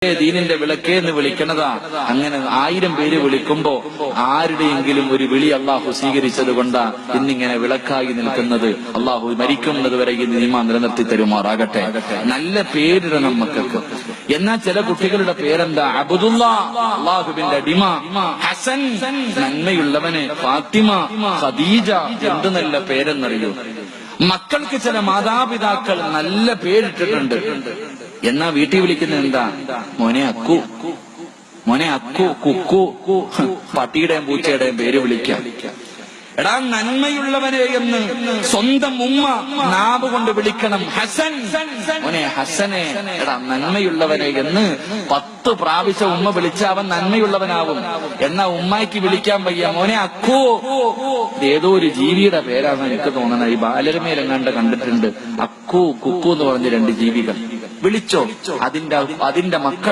ദീനിന്റെ വിളക്കേ എന്ന് വിളിക്കണതാ. അങ്ങനെ 1000 പേര് വിളിക്കുമ്പോ ആരുടെയെങ്കിലും ഒരു വിളി അള്ളാഹു സ്വീകരിച്ചത് കൊണ്ടാ ഇന്നിങ്ങനെ വിളക്കായി നിൽക്കുന്നത്. അള്ളാഹു മരിക്കുന്നത് വരെ ഈ നിയമ നിലനിർത്തി തരുമാറാകട്ടെ. നല്ല പേരിടണം മക്കൾക്ക്. എന്നാൽ ചില കുട്ടികളുടെ പേരെന്താ? അബ്ദുള്ള, അള്ളാഹുവിന്റെ അടിമ; ഹസൻ, നന്മയുള്ളവന്; ഫാത്തിമ, ഖദീജ. എന്ത് നല്ല പേരെന്നറിയോ? മക്കൾക്ക് ചില മാതാപിതാക്കൾ നല്ല പേരിട്ടിട്ടുണ്ട്. എന്നാ വീട്ടിൽ വിളിക്കുന്നത് എന്താ? മോനെ അക്കു, മോനെ അക്കു, കുക്കു. പട്ടിയുടെയും പൂച്ചയുടെയും പേര് വിളിക്കാം. എടാ നന്മയുള്ളവനെ എന്ന് സ്വന്തം ഉമ്മ നാവ് കൊണ്ട് വിളിക്കണം. ഹസൻ, മോനെ ഹസനെ. എടാ നന്മയുള്ളവനെ എന്ന് 10 പ്രാവശ്യം ഉമ്മ വിളിച്ച അവൻ നന്മയുള്ളവനാവും. എന്നാ ഉമ്മയ്ക്ക് വിളിക്കാൻ വയ്യ. മോനെ അക്കു. ഏതോ ഒരു ജീവിയുടെ പേരാണ് എനിക്ക് തോന്നുന്നത്. ഈ ബാലരമയിലെങ്ങാണ്ട് കണ്ടിട്ടുണ്ട്. അക്കു, കുക്കു എന്ന് പറഞ്ഞ 2 ജീവികൾ. വിളിച്ചോ. അതിന്റെ മക്കൾ